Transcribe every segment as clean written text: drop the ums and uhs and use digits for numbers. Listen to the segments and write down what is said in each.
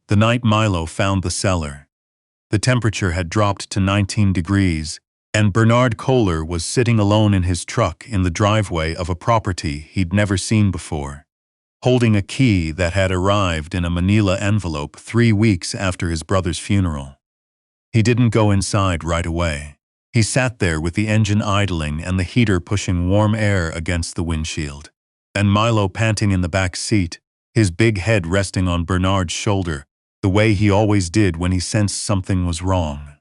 The night Milo found the cellar. The temperature had dropped to 19 degrees, and Bernard Kohler was sitting alone in his truck in the driveway of a property he'd never seen before, holding a key that had arrived in a manila envelope 3 weeks after his brother's funeral. He didn't go inside right away. He sat there with the engine idling and the heater pushing warm air against the windshield, and Milo panting in the back seat, his big head resting on Bernard's shoulder, the way he always did when he sensed something was wrong.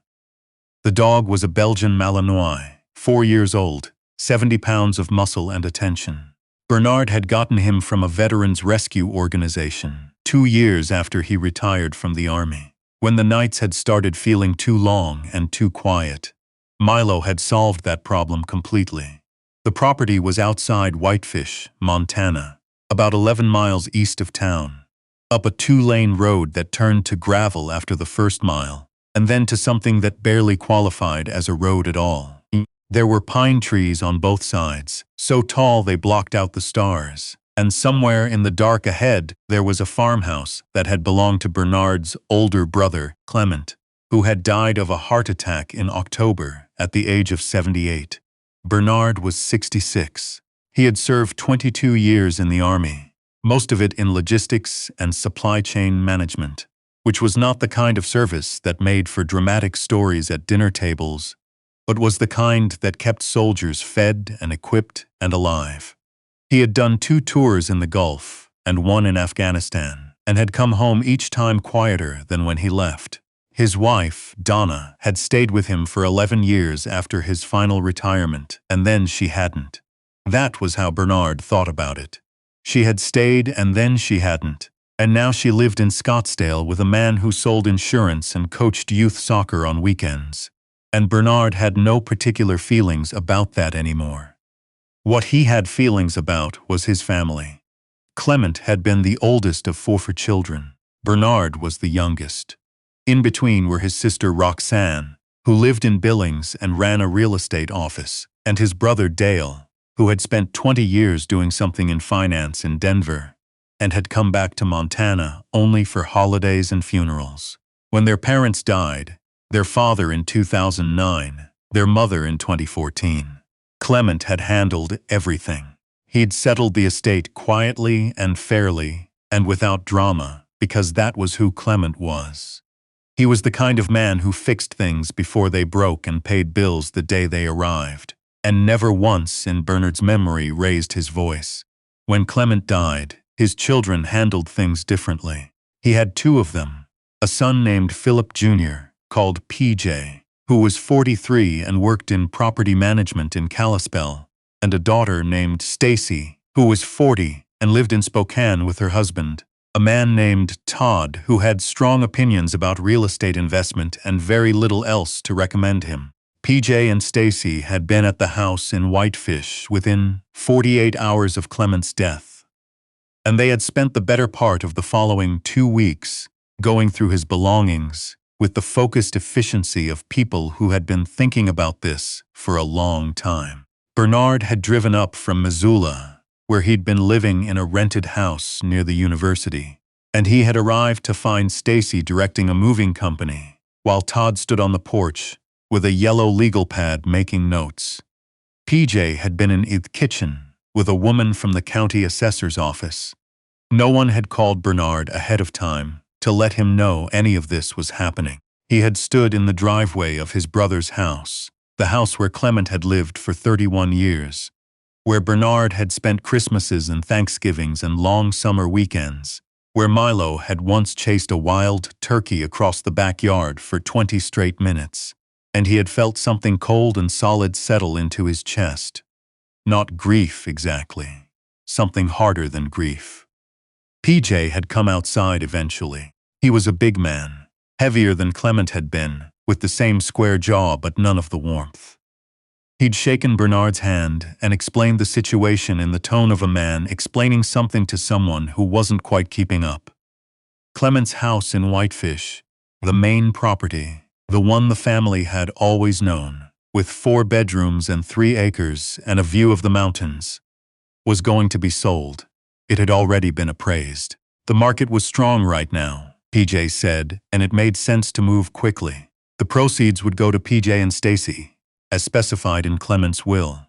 The dog was a Belgian Malinois, 4 years old, 70 pounds of muscle and attention. Bernard had gotten him from a veterans rescue organization 2 years after he retired from the army. When the nights had started feeling too long and too quiet, Milo had solved that problem completely. The property was outside Whitefish, Montana, about 11 miles east of town, up a 2-lane road that turned to gravel after the first mile, and then to something that barely qualified as a road at all. There were pine trees on both sides, so tall they blocked out the stars, and somewhere in the dark ahead there was a farmhouse that had belonged to Bernard's older brother, Clement, who had died of a heart attack in October at the age of 78. Bernard was 66. He had served 22 years in the army, most of it in logistics and supply chain management, which was not the kind of service that made for dramatic stories at dinner tables, but was the kind that kept soldiers fed and equipped and alive. He had done 2 tours in the Gulf and 1 in Afghanistan, and had come home each time quieter than when he left. His wife, Donna, had stayed with him for 11 years after his final retirement, and then she hadn't. That was how Bernard thought about it. She had stayed and then she hadn't, and now she lived in Scottsdale with a man who sold insurance and coached youth soccer on weekends. And Bernard had no particular feelings about that anymore. What he had feelings about was his family. Clement had been the oldest of 4 children. Bernard was the youngest. In between were his sister Roxanne, who lived in Billings and ran a real estate office, and his brother Dale, who had spent 20 years doing something in finance in Denver, and had come back to Montana only for holidays and funerals. When their parents died, their father in 2009, their mother in 2014, Clement had handled everything. He'd settled the estate quietly and fairly and without drama, because that was who Clement was. He was the kind of man who fixed things before they broke and paid bills the day they arrived, and never once in Bernard's memory raised his voice. When Clement died, his children handled things differently. He had 2 of them, a son named Philip Jr., called PJ, who was 43 and worked in property management in Kalispell, and a daughter named Stacy, who was 40 and lived in Spokane with her husband, a man named Todd who had strong opinions about real estate investment and very little else to recommend him. PJ and Stacy had been at the house in Whitefish within 48 hours of Clement's death, and they had spent the better part of the following 2 weeks going through his belongings with the focused efficiency of people who had been thinking about this for a long time. Bernard had driven up from Missoula, where he'd been living in a rented house near the university, and he had arrived to find Stacy directing a moving company, while Todd stood on the porch with a yellow legal pad making notes. PJ had been in the kitchen with a woman from the county assessor's office. No one had called Bernard ahead of time to let him know any of this was happening. He had stood in the driveway of his brother's house, the house where Clement had lived for 31 years, where Bernard had spent Christmases and Thanksgivings and long summer weekends, where Milo had once chased a wild turkey across the backyard for 20 straight minutes, and he had felt something cold and solid settle into his chest. Not grief exactly, something harder than grief. PJ had come outside eventually. He was a big man, heavier than Clement had been, with the same square jaw but none of the warmth. He'd shaken Bernard's hand and explained the situation in the tone of a man explaining something to someone who wasn't quite keeping up. Clement's house in Whitefish, the main property, the one the family had always known, with 4 bedrooms and 3 acres and a view of the mountains, was going to be sold. It had already been appraised. The market was strong right now, PJ said, and it made sense to move quickly. The proceeds would go to PJ and Stacy, as specified in Clement's will.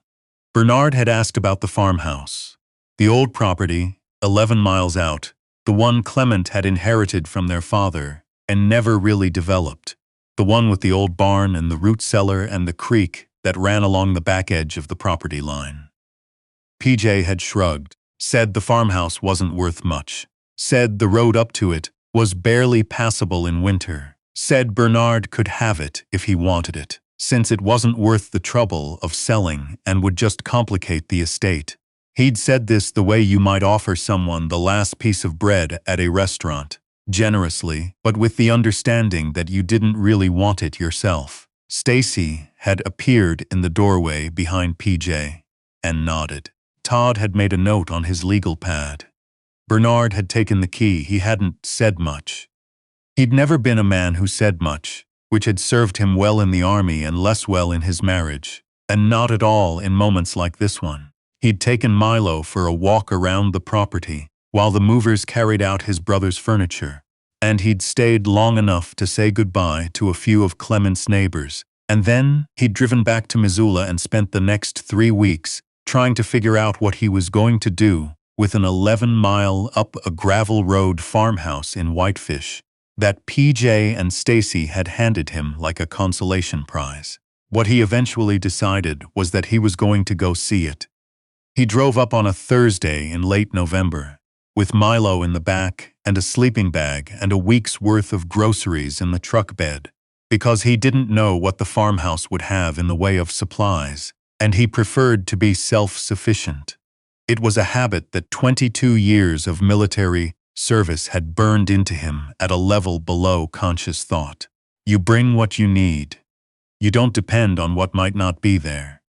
Bernard had asked about the farmhouse. The old property, 11 miles out, the one Clement had inherited from their father and never really developed. The one with the old barn and the root cellar and the creek that ran along the back edge of the property line. PJ had shrugged, said the farmhouse wasn't worth much, said the road up to it was barely passable in winter, said Bernard could have it if he wanted it, since it wasn't worth the trouble of selling and would just complicate the estate. He'd said this the way you might offer someone the last piece of bread at a restaurant, generously, but with the understanding that you didn't really want it yourself. Stacy had appeared in the doorway behind PJ and nodded. Todd had made a note on his legal pad. Bernard had taken the key. He hadn't said much. He'd never been a man who said much, which had served him well in the army and less well in his marriage, and not at all in moments like this one. He'd taken Milo for a walk around the property while the movers carried out his brother's furniture, and he'd stayed long enough to say goodbye to a few of Clement's neighbors, and then he'd driven back to Missoula and spent the next 3 weeks trying to figure out what he was going to do with an 11-mile up a gravel road farmhouse in Whitefish that PJ and Stacy had handed him like a consolation prize. What he eventually decided was that he was going to go see it. He drove up on a Thursday in late November, with Milo in the back and a sleeping bag and a week's worth of groceries in the truck bed, because he didn't know what the farmhouse would have in the way of supplies, and he preferred to be self-sufficient. It was a habit that 22 years of military service had burned into him at a level below conscious thought. You bring what you need. You don't depend on what might not be there.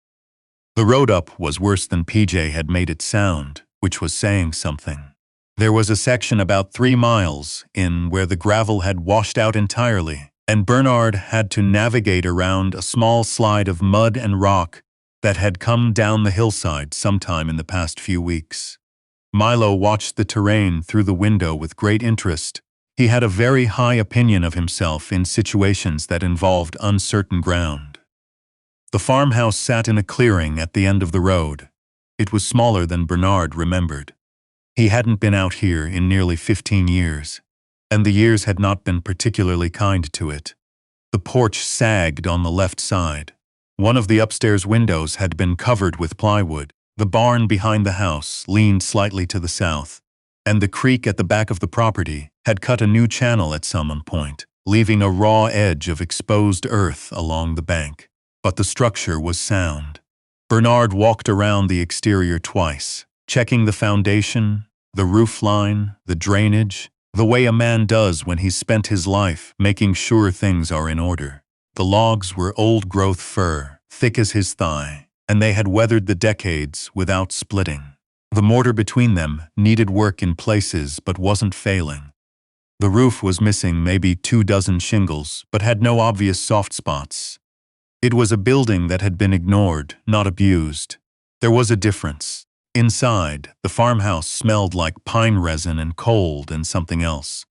The road up was worse than PJ had made it sound, which was saying something. There was a section about 3 miles in where the gravel had washed out entirely, and Bernard had to navigate around a small slide of mud and rock that had come down the hillside sometime in the past few weeks. Milo watched the terrain through the window with great interest. He had a very high opinion of himself in situations that involved uncertain ground. The farmhouse sat in a clearing at the end of the road. It was smaller than Bernard remembered. He hadn't been out here in nearly 15 years, and the years had not been particularly kind to it. The porch sagged on the left side. One of the upstairs windows had been covered with plywood. The barn behind the house leaned slightly to the south, and the creek at the back of the property had cut a new channel at some point, leaving a raw edge of exposed earth along the bank. But the structure was sound. Bernard walked around the exterior twice, checking the foundation, the roof line, the drainage, the way a man does when he's spent his life making sure things are in order. The logs were old-growth fir, thick as his thigh, and they had weathered the decades without splitting. The mortar between them needed work in places but wasn't failing. The roof was missing maybe 24 shingles, but had no obvious soft spots. It was a building that had been ignored, not abused. There was a difference. Inside, the farmhouse smelled like pine resin and cold and something else.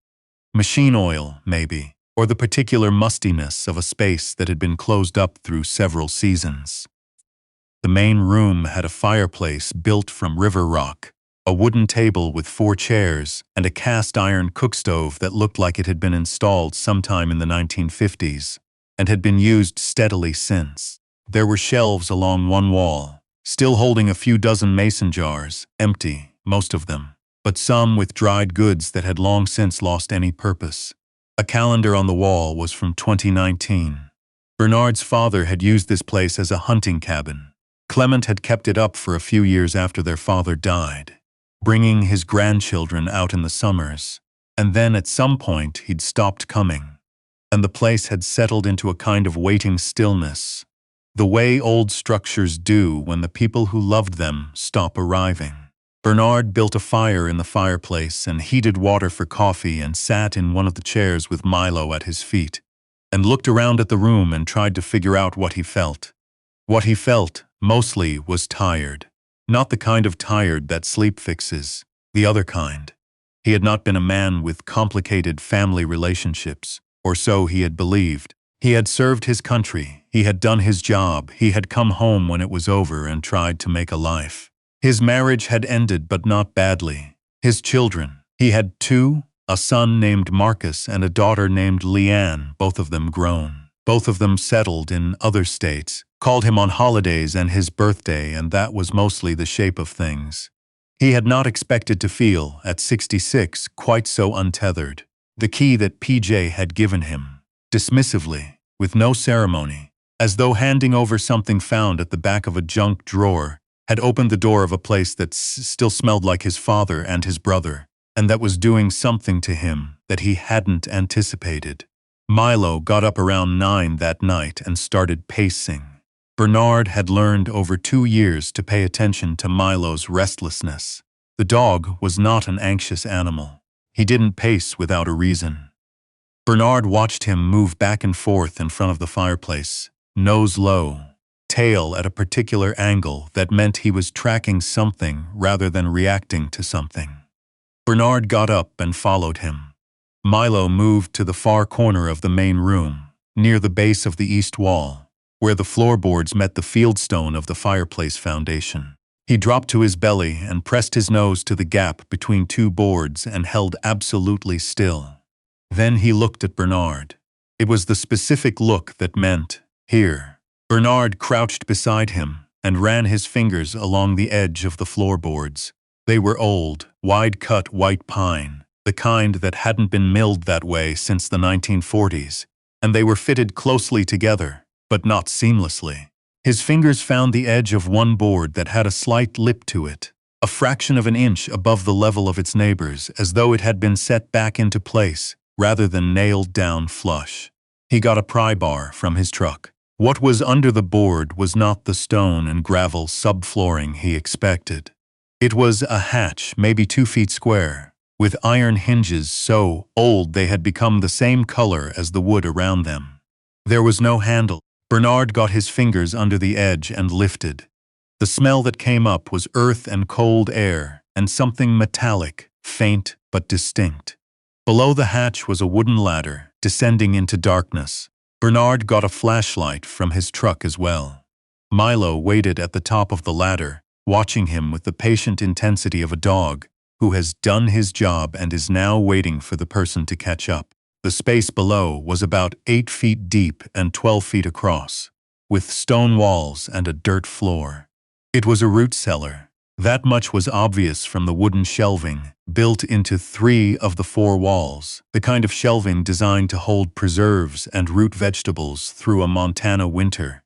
Machine oil, maybe, or the particular mustiness of a space that had been closed up through several seasons. The main room had a fireplace built from river rock, a wooden table with 4 chairs, and a cast-iron cookstove that looked like it had been installed sometime in the 1950s and had been used steadily since. There were shelves along one wall, still holding a few dozen mason jars, empty, most of them, but some with dried goods that had long since lost any purpose. A calendar on the wall was from 2019. Bernard's father had used this place as a hunting cabin. Clement had kept it up for a few years after their father died, bringing his grandchildren out in the summers, and then at some point he'd stopped coming, and the place had settled into a kind of waiting stillness, the way old structures do when the people who loved them stop arriving. Bernard built a fire in the fireplace and heated water for coffee and sat in one of the chairs with Milo at his feet, and looked around at the room and tried to figure out what he felt. What he felt, mostly, was tired. Not the kind of tired that sleep fixes, the other kind. He had not been a man with complicated family relationships, or so he had believed. He had served his country, he had done his job, he had come home when it was over and tried to make a life. His marriage had ended, but not badly. His children. He had two, a son named Marcus and a daughter named Leanne, both of them grown. Both of them settled in other states, called him on holidays and his birthday, and that was mostly the shape of things. He had not expected to feel, at 66, quite so untethered. The key that PJ had given him, dismissively, with no ceremony, as though handing over something found at the back of a junk drawer, had opened the door of a place that still smelled like his father and his brother, and that was doing something to him that he hadn't anticipated. Milo got up around 9 that night and started pacing. Bernard had learned over 2 years to pay attention to Milo's restlessness. The dog was not an anxious animal. He didn't pace without a reason. Bernard watched him move back and forth in front of the fireplace, nose low, tail at a particular angle that meant he was tracking something rather than reacting to something. Bernard got up and followed him. Milo moved to the far corner of the main room, near the base of the east wall, where the floorboards met the fieldstone of the fireplace foundation. He dropped to his belly and pressed his nose to the gap between 2 boards and held absolutely still. Then he looked at Bernard. It was the specific look that meant, here. Bernard crouched beside him and ran his fingers along the edge of the floorboards. They were old, wide-cut white pine, the kind that hadn't been milled that way since the 1940s, and they were fitted closely together, but not seamlessly. His fingers found the edge of one board that had a slight lip to it, a fraction of an inch above the level of its neighbors, as though it had been set back into place, rather than nailed down flush. He got a pry bar from his truck. What was under the board was not the stone and gravel subflooring he expected. It was a hatch, maybe 2 feet square, with iron hinges so old they had become the same color as the wood around them. There was no handle. Bernard got his fingers under the edge and lifted. The smell that came up was earth and cold air, and something metallic, faint but distinct. Below the hatch was a wooden ladder, descending into darkness. Bernard got a flashlight from his truck as well. Milo waited at the top of the ladder, watching him with the patient intensity of a dog who has done his job and is now waiting for the person to catch up. The space below was about 8 feet deep and 12 feet across, with stone walls and a dirt floor. It was a root cellar. That much was obvious from the wooden shelving, built into 3 of the 4 walls, the kind of shelving designed to hold preserves and root vegetables through a Montana winter.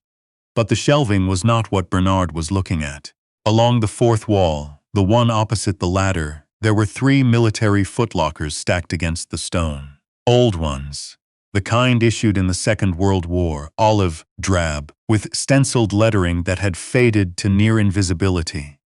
But the shelving was not what Bernard was looking at. Along the 4th wall, the one opposite the ladder, there were 3 military footlockers stacked against the stone. Old ones, the kind issued in the Second World War, olive drab, with stenciled lettering that had faded to near invisibility.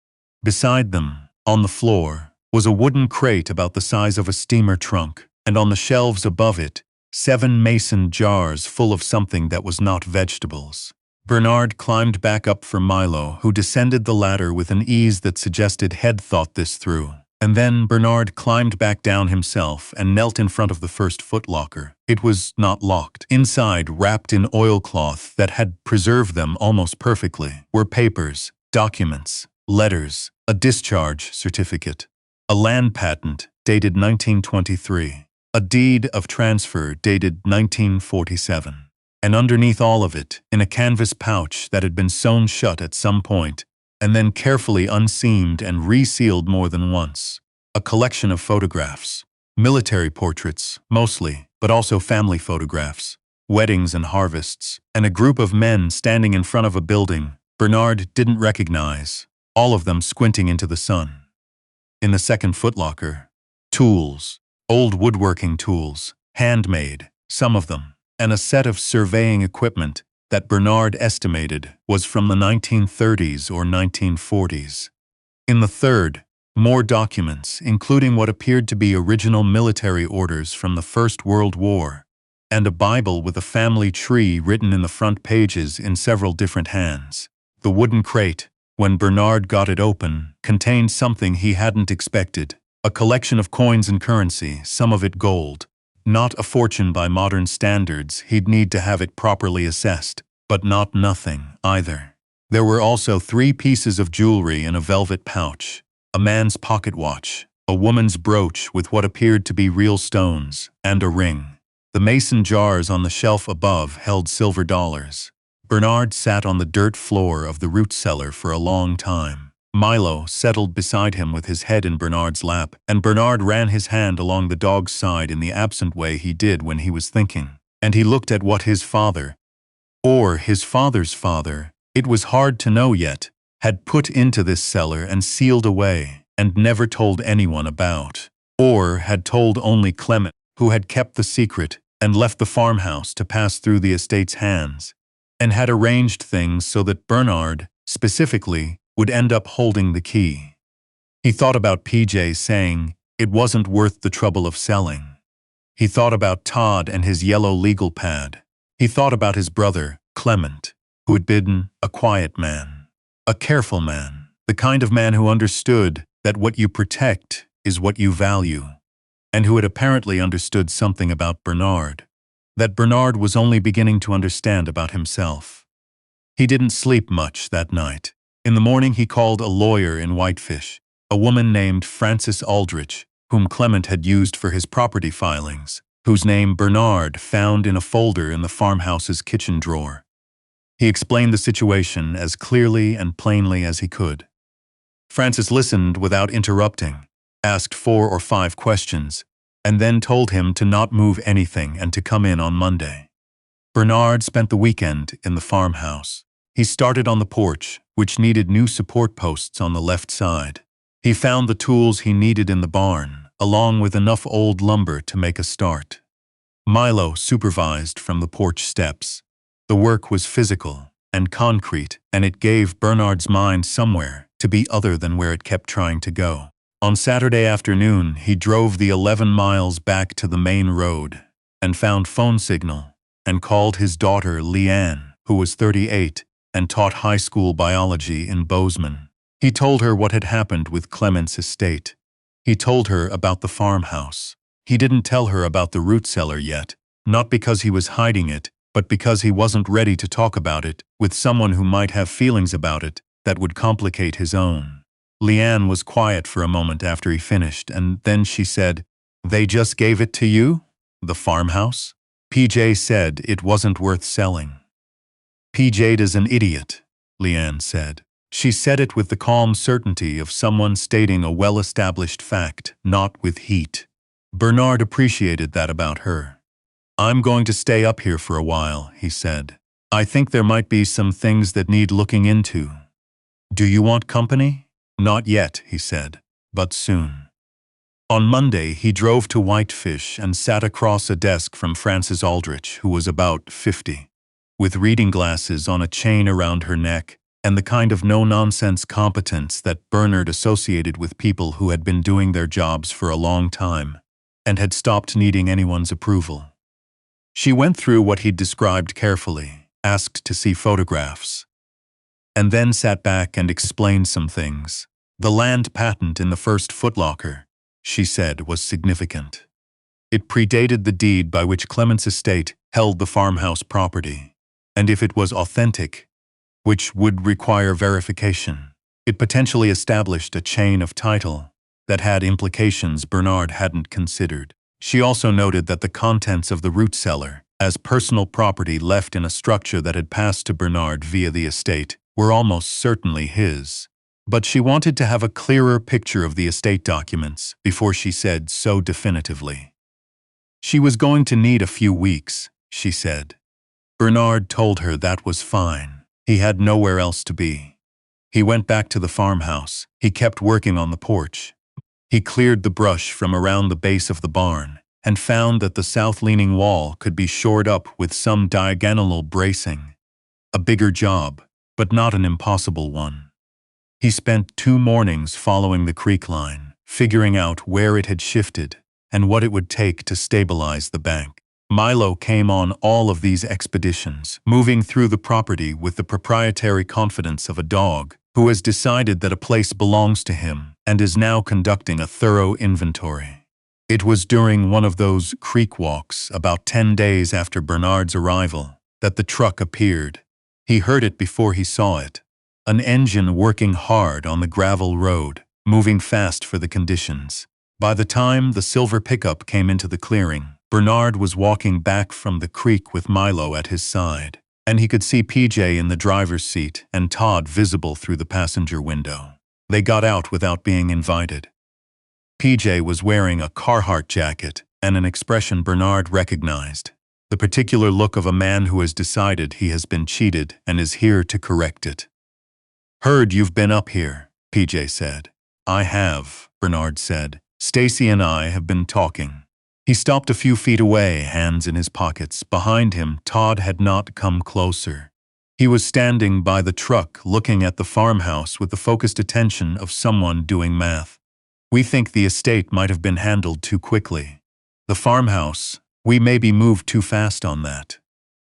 Beside them, on the floor, was a wooden crate about the size of a steamer trunk, and on the shelves above it, 7 mason jars full of something that was not vegetables. Bernard climbed back up for Milo, who descended the ladder with an ease that suggested he'd thought this through. And then Bernard climbed back down himself and knelt in front of the first footlocker. It was not locked. Inside, wrapped in oilcloth that had preserved them almost perfectly, were papers, documents, letters, a discharge certificate, a land patent dated 1923, a deed of transfer dated 1947. And underneath all of it, in a canvas pouch that had been sewn shut at some point, and then carefully unseamed and resealed more than once, a collection of photographs, military portraits, mostly, but also family photographs, weddings and harvests, and a group of men standing in front of a building Bernard didn't recognize, all of them squinting into the sun. In the second footlocker, tools, old woodworking tools, handmade, some of them, and a set of surveying equipment that Bernard estimated was from the 1930s or 1940s. In the third, more documents, including what appeared to be original military orders from the First World War, and a Bible with a family tree written in the front pages in several different hands. The wooden crate, when Bernard got it open, contained something he hadn't expected, A collection of coins and currency, some of it gold. Not a fortune by modern standards, he'd need to have it properly assessed, but not nothing, either. There were also 3 pieces of jewelry in a velvet pouch, a man's pocket watch, a woman's brooch with what appeared to be real stones, and a ring. The mason jars on the shelf above held silver dollars. Bernard sat on the dirt floor of the root cellar for a long time. Milo settled beside him with his head in Bernard's lap, and Bernard ran his hand along the dog's side in the absent way he did when he was thinking. And he looked at what his father, or his father's father, it was hard to know yet, had put into this cellar and sealed away, and never told anyone about. Or had told only Clement, who had kept the secret and left the farmhouse to pass through the estate's hands, and had arranged things so that Bernard, specifically, would end up holding the key. He thought about PJ saying it wasn't worth the trouble of selling. He thought about Todd and his yellow legal pad. He thought about his brother, Clement, who had been a quiet man, a careful man, the kind of man who understood that what you protect is what you value, and who had apparently understood something about Bernard, that Bernard was only beginning to understand about himself. He didn't sleep much that night. In the morning he called a lawyer in Whitefish, a woman named Frances Aldrich, whom Clement had used for his property filings, whose name Bernard found in a folder in the farmhouse's kitchen drawer. He explained the situation as clearly and plainly as he could. Frances listened without interrupting, asked 4 or 5 questions, and then told him to not move anything and to come in on Monday. Bernard spent the weekend in the farmhouse. He started on the porch, which needed new support posts on the left side. He found the tools he needed in the barn, along with enough old lumber to make a start. Milo supervised from the porch steps. The work was physical and concrete, and it gave Bernard's mind somewhere to be other than where it kept trying to go. On Saturday afternoon, he drove the 11 miles back to the main road and found phone signal and called his daughter Leanne, who was 38, and taught high school biology in Bozeman. He told her what had happened with Clement's estate. He told her about the farmhouse. He didn't tell her about the root cellar yet, not because he was hiding it, but because he wasn't ready to talk about it with someone who might have feelings about it that would complicate his own. Leanne was quiet for a moment after he finished, and then she said, "They just gave it to you? The farmhouse?" PJ said it wasn't worth selling. PJ is an idiot, Leanne said. She said it with the calm certainty of someone stating a well-established fact, not with heat. Bernard appreciated that about her. "I'm going to stay up here for a while," he said. "I think there might be some things that need looking into." "Do you want company?" "Not yet," he said, "but soon." On Monday, he drove to Whitefish and sat across a desk from Frances Aldrich, who was about 50. With reading glasses on a chain around her neck, and the kind of no-nonsense competence that Bernard associated with people who had been doing their jobs for a long time, and had stopped needing anyone's approval. She went through what he'd described carefully, asked to see photographs, and then sat back and explained some things. The land patent in the first footlocker, she said, was significant. It predated the deed by which Clement's estate held the farmhouse property. And if it was authentic, which would require verification, it potentially established a chain of title that had implications Bernard hadn't considered. She also noted that the contents of the root cellar, as personal property left in a structure that had passed to Bernard via the estate, were almost certainly his. But she wanted to have a clearer picture of the estate documents before she said so definitively. She was going to need a few weeks, she said. Bernard told her that was fine. He had nowhere else to be. He went back to the farmhouse. He kept working on the porch. He cleared the brush from around the base of the barn and found that the south-leaning wall could be shored up with some diagonal bracing. A bigger job, but not an impossible one. He spent 2 mornings following the creek line, figuring out where it had shifted and what it would take to stabilize the bank. Milo came on all of these expeditions, moving through the property with the proprietary confidence of a dog, who has decided that a place belongs to him and is now conducting a thorough inventory. It was during one of those creek walks, about 10 days after Bernard's arrival, that the truck appeared. He heard it before he saw it. An engine working hard on the gravel road, moving fast for the conditions. By the time the silver pickup came into the clearing, Bernard was walking back from the creek with Milo at his side, and he could see PJ in the driver's seat and Todd visible through the passenger window. They got out without being invited. PJ was wearing a Carhartt jacket and an expression Bernard recognized, the particular look of a man who has decided he has been cheated and is here to correct it. "Heard you've been up here," PJ said. "I have," Bernard said. "Stacy and I have been talking." He stopped a few feet away, hands in his pockets. Behind him, Todd had not come closer. He was standing by the truck, looking at the farmhouse with the focused attention of someone doing math. "We think the estate might have been handled too quickly. The farmhouse, we maybe moved too fast on that."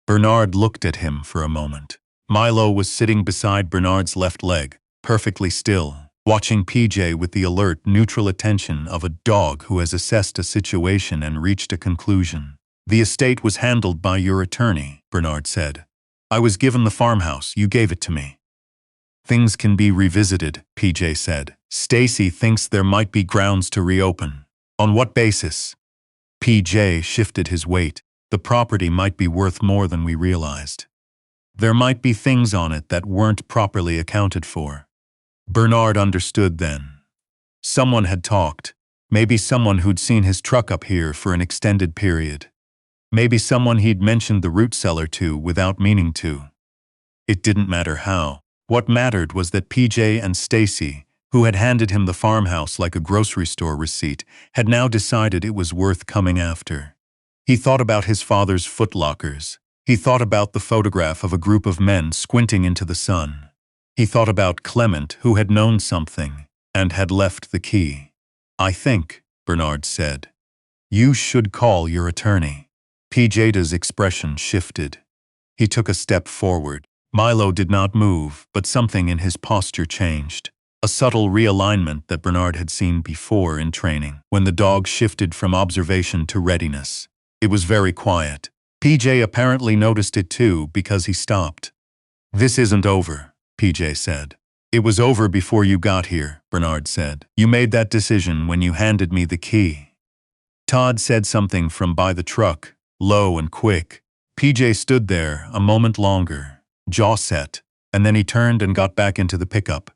Bernard looked at him for a moment. Milo was sitting beside Bernard's left leg, perfectly still, watching PJ with the alert, neutral attention of a dog who has assessed a situation and reached a conclusion. "The estate was handled by your attorney," Bernard said. "I was given the farmhouse, you gave it to me." "Things can be revisited," PJ said. "Stacy thinks there might be grounds to reopen." "On what basis?" PJ shifted his weight. "The property might be worth more than we realized. There might be things on it that weren't properly accounted for." Bernard understood then. Someone had talked. Maybe someone who'd seen his truck up here for an extended period. Maybe someone he'd mentioned the root cellar to without meaning to. It didn't matter how. What mattered was that PJ and Stacy, who had handed him the farmhouse like a grocery store receipt, had now decided it was worth coming after. He thought about his father's footlockers. He thought about the photograph of a group of men squinting into the sun. He thought about Clement, who had known something and had left the key. "I think," Bernard said, "you should call your attorney." PJ's expression shifted. He took a step forward. Milo did not move, but something in his posture changed. A subtle realignment that Bernard had seen before in training, when the dog shifted from observation to readiness. It was very quiet. PJ apparently noticed it too, because he stopped. "This isn't over," PJ said. "It was over before you got here," Bernard said. "You made that decision when you handed me the key." Todd said something from by the truck, low and quick. PJ stood there a moment longer, jaw set, and then he turned and got back into the pickup.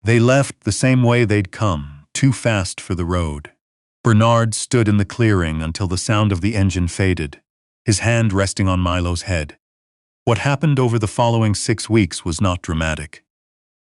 They left the same way they'd come, too fast for the road. Bernard stood in the clearing until the sound of the engine faded, his hand resting on Milo's head. What happened over the following 6 weeks was not dramatic.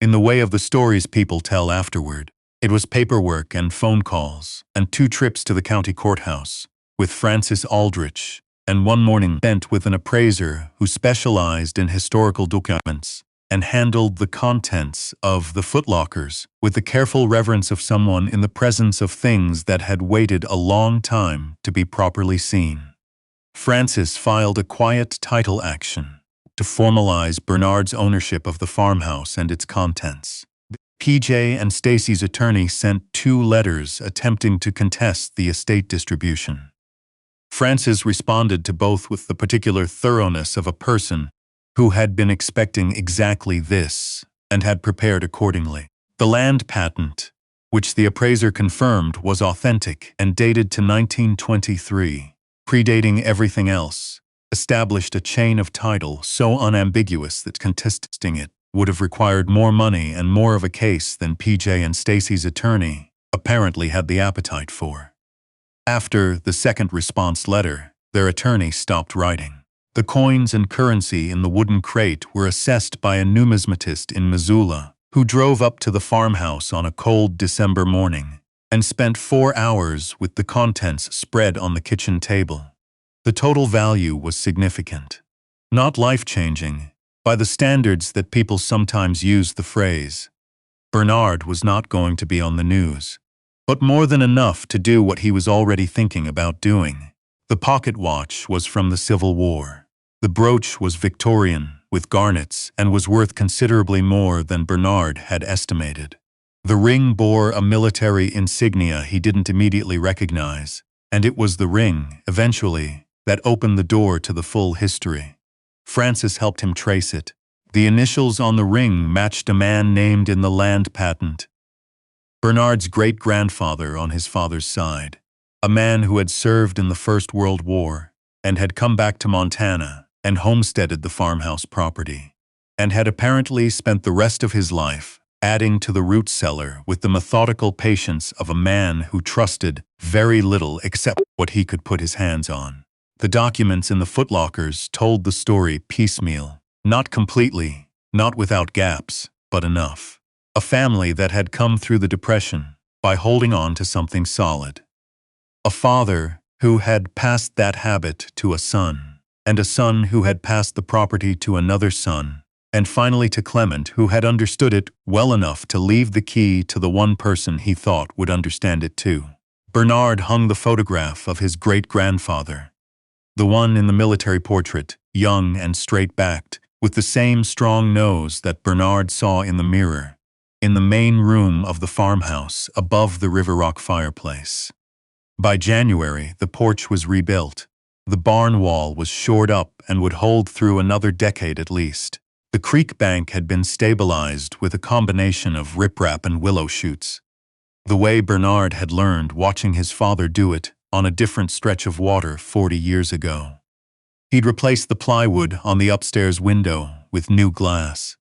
In the way of the stories people tell afterward, it was paperwork and phone calls, and 2 trips to the county courthouse, with Francis Aldrich, and one morning spent with an appraiser who specialized in historical documents and handled the contents of the footlockers with the careful reverence of someone in the presence of things that had waited a long time to be properly seen. Francis filed a quiet title action to formalize Bernard's ownership of the farmhouse and its contents. PJ and Stacy's attorney sent 2 letters attempting to contest the estate distribution. Francis responded to both with the particular thoroughness of a person who had been expecting exactly this and had prepared accordingly. The land patent, which the appraiser confirmed was authentic and dated to 1923, predating everything else, established a chain of title so unambiguous that contesting it would have required more money and more of a case than PJ and Stacy's attorney apparently had the appetite for. After the second response letter, their attorney stopped writing. The coins and currency in the wooden crate were assessed by a numismatist in Missoula, who drove up to the farmhouse on a cold December morning and spent 4 hours with the contents spread on the kitchen table. The total value was significant. Not life-changing, by the standards that people sometimes use the phrase. Bernard was not going to be on the news, but more than enough to do what he was already thinking about doing. The pocket watch was from the Civil War. The brooch was Victorian, with garnets, and was worth considerably more than Bernard had estimated. The ring bore a military insignia he didn't immediately recognize, and it was the ring, eventually, that opened the door to the full history. Francis helped him trace it. The initials on the ring matched a man named in the land patent. Bernard's great-grandfather on his father's side, a man who had served in the First World War and had come back to Montana and homesteaded the farmhouse property, and had apparently spent the rest of his life adding to the root cellar with the methodical patience of a man who trusted very little except what he could put his hands on. The documents in the footlockers told the story piecemeal, not completely, not without gaps, but enough. A family that had come through the Depression by holding on to something solid. A father who had passed that habit to a son, and a son who had passed the property to another son, and finally to Clement, who had understood it well enough to leave the key to the one person he thought would understand it too. Bernard hung the photograph of his great-grandfather, the one in the military portrait, young and straight-backed, with the same strong nose that Bernard saw in the mirror, in the main room of the farmhouse above the River Rock fireplace. By January, the porch was rebuilt. The barn wall was shored up and would hold through another decade at least. The creek bank had been stabilized with a combination of riprap and willow shoots, the way Bernard had learned watching his father do it on a different stretch of water 40 years ago. He'd replaced the plywood on the upstairs window with new glass.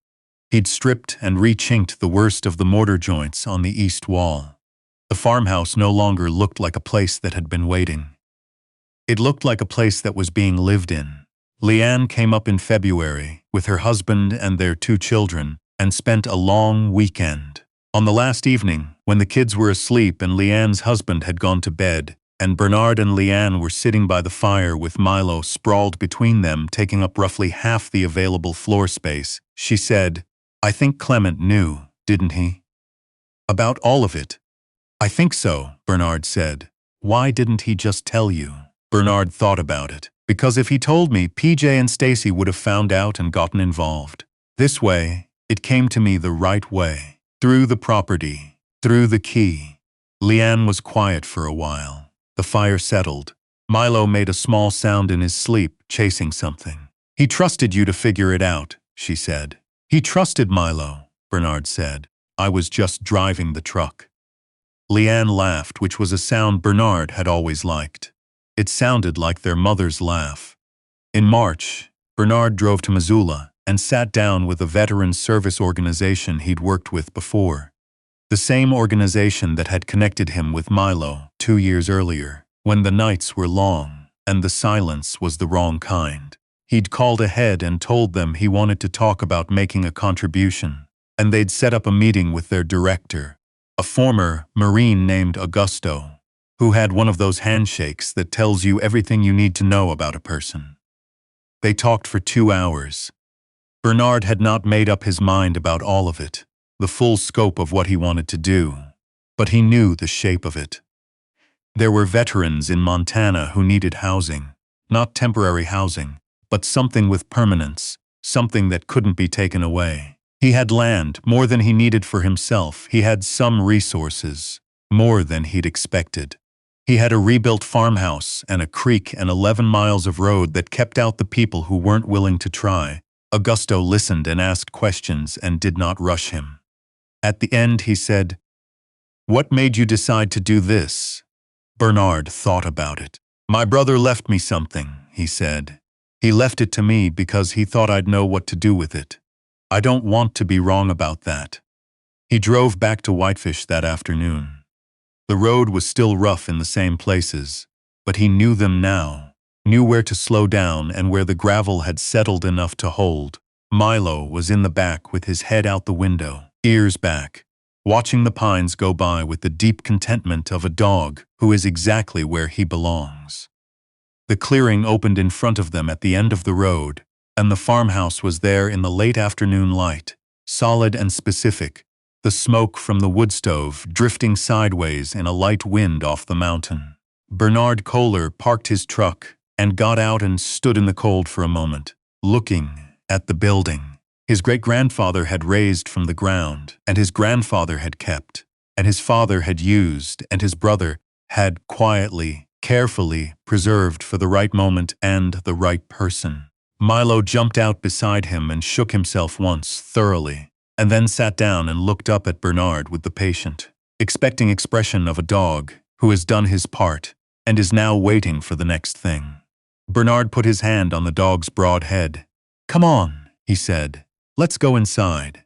He'd stripped and re-chinked the worst of the mortar joints on the east wall. The farmhouse no longer looked like a place that had been waiting. It looked like a place that was being lived in. Leanne came up in February with her husband and their 2 children and spent a long weekend. On the last evening, when the kids were asleep and Leanne's husband had gone to bed, and Bernard and Leanne were sitting by the fire with Milo sprawled between them, taking up roughly half the available floor space, she said, "I think Clement knew, didn't he? About all of it." "I think so," Bernard said. "Why didn't he just tell you?" Bernard thought about it. "Because if he told me, PJ and Stacy would have found out and gotten involved. This way, it came to me the right way. Through the property. Through the key." Leanne was quiet for a while. The fire settled. Milo made a small sound in his sleep, chasing something. "He trusted you to figure it out," she said. "He trusted Milo," Bernard said. "I was just driving the truck." Leanne laughed, which was a sound Bernard had always liked. It sounded like their mother's laugh. In March, Bernard drove to Missoula and sat down with a veteran service organization he'd worked with before. The same organization that had connected him with Milo 2 years earlier, when the nights were long and the silence was the wrong kind. He'd called ahead and told them he wanted to talk about making a contribution, and they'd set up a meeting with their director, a former Marine named Augusto, who had one of those handshakes that tells you everything you need to know about a person. They talked for 2 hours. Bernard had not made up his mind about all of it, the full scope of what he wanted to do, but he knew the shape of it. There were veterans in Montana who needed housing, not temporary housing, but something with permanence, something that couldn't be taken away. He had land, more than he needed for himself. He had some resources, more than he'd expected. He had a rebuilt farmhouse and a creek and 11 miles of road that kept out the people who weren't willing to try. Augusto listened and asked questions and did not rush him. At the end he said, "What made you decide to do this?" Bernard thought about it. "My brother left me something," he said. "He left it to me because he thought I'd know what to do with it. I don't want to be wrong about that." He drove back to Whitefish that afternoon. The road was still rough in the same places, but he knew them now, knew where to slow down and where the gravel had settled enough to hold. Milo was in the back with his head out the window, ears back, watching the pines go by with the deep contentment of a dog who is exactly where he belongs. The clearing opened in front of them at the end of the road, and the farmhouse was there in the late afternoon light, solid and specific, the smoke from the wood stove drifting sideways in a light wind off the mountain. Bernard Kohler parked his truck and got out and stood in the cold for a moment, looking at the building his great-grandfather had raised from the ground, and his grandfather had kept, and his father had used, and his brother had quietly, carefully preserved for the right moment and the right person. Milo jumped out beside him and shook himself once thoroughly, and then sat down and looked up at Bernard with the patient, expecting expression of a dog who has done his part and is now waiting for the next thing. Bernard put his hand on the dog's broad head. "Come on," he said. "Let's go inside."